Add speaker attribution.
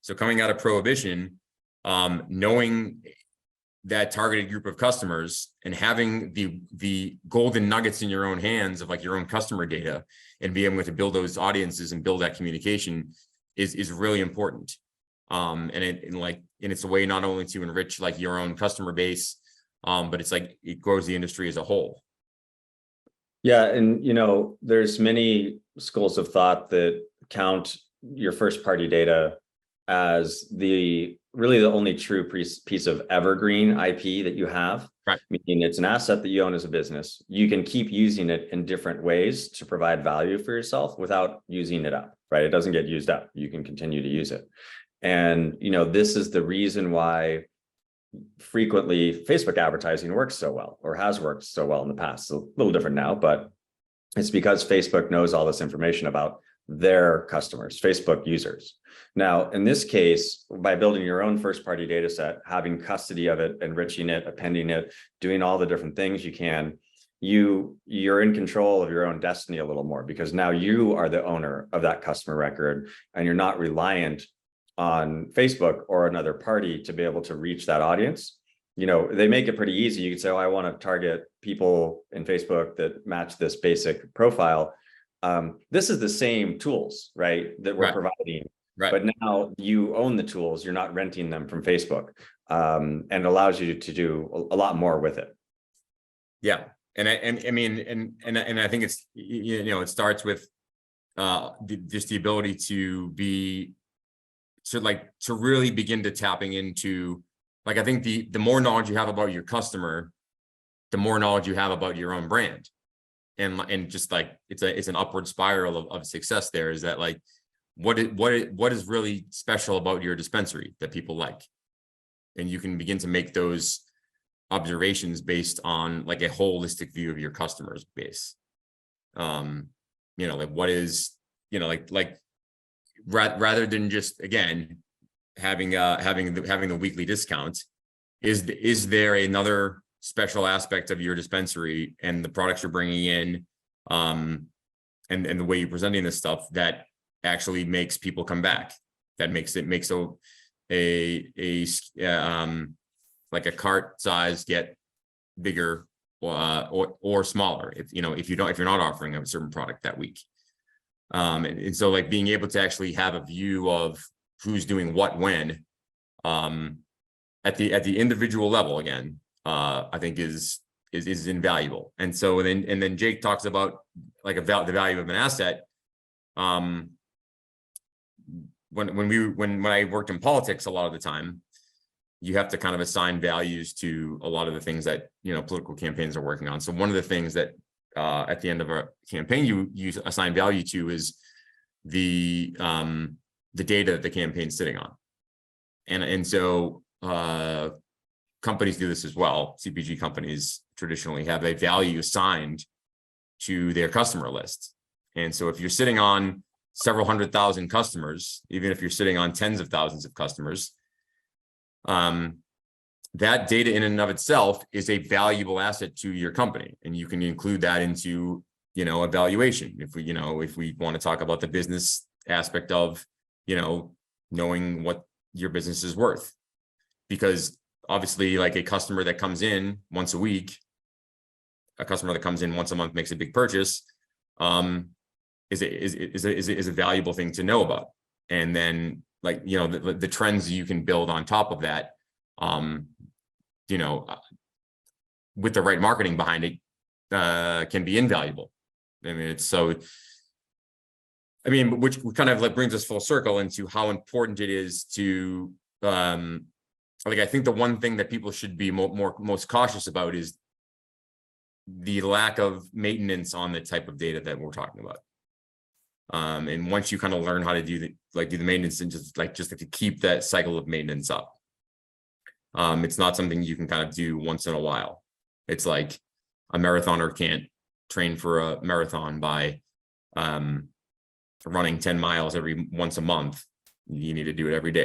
Speaker 1: So coming out of prohibition, knowing that targeted group of customers and having the golden nuggets in your own hands of like your own customer data and being able to build those audiences and build that communication is really important. And it's a way not only to enrich like your own customer base, but it's like it grows the industry as a whole.
Speaker 2: Yeah, and there's many schools of thought that count your first party data as really the only true piece of evergreen IP that you have.
Speaker 1: Right.
Speaker 2: Meaning it's an asset that you own as a business. You can keep using it in different ways to provide value for yourself without using it up, right? It doesn't get used up. You can continue to use it. And, this is the reason why frequently Facebook advertising works so well, or has worked so well in the past. It's a little different now, but it's because Facebook knows all this information about their customers, Facebook users. Now, in this case, by building your own first party data set, having custody of it, enriching it, appending it, doing all the different things you can, you're in control of your own destiny a little more, because now you are the owner of that customer record and you're not reliant on Facebook or another party to be able to reach that audience. They make it pretty easy. You can say, oh, I want to target people in Facebook that match this basic profile. This is the same tools, right, that we're providing. Right. But now you own the tools. You're not renting them from Facebook, and it allows you to do a lot more with it.
Speaker 1: Yeah, and I think it's it starts with just the ability to really begin to tapping into, like, I think the more knowledge you have about your customer, the more knowledge you have about your own brand, and just like it's an upward spiral of success. There is that, like, what is really special about your dispensary that people like, and you can begin to make those observations based on like a holistic view of your customer's base. Like what is, like rather than just, again, having the weekly discount, is there another special aspect of your dispensary and the products you're bringing in, and the way you're presenting this stuff that actually makes people come back, that makes like a cart size get bigger or smaller if you're not offering a certain product that week. And so, like, being able to actually have a view of who's doing what when, at the individual level, again, I think is invaluable. And so then Jake talks about like the value of an asset. When I worked in politics, a lot of the time, you have to kind of assign values to a lot of the things that political campaigns are working on. So one of the things that at the end of a campaign you assign value to is the data that the campaign's sitting on, and so companies do this as well. CPG companies traditionally have a value assigned to their customer list, and so if you're sitting on several 100,000 customers, even if you're sitting on tens of thousands of customers, that data in and of itself is a valuable asset to your company, and you can include that into evaluation. If we want to talk about the business aspect of knowing what your business is worth, because obviously, like, a customer that comes in once a week, a customer that comes in once a month, makes a big purchase, is a valuable thing to know about. And then, like, the trends you can build on top of that, with the right marketing behind it, can be invaluable. Which kind of like brings us full circle into how important it is to, I think the one thing that people should be most cautious about is the lack of maintenance on the type of data that we're talking about. And once you kind of learn how to do the maintenance and just to keep that cycle of maintenance up, it's not something you can kind of do once in a while. It's like a marathoner can't train for a marathon by running 10 miles once a month. You need to do it every day.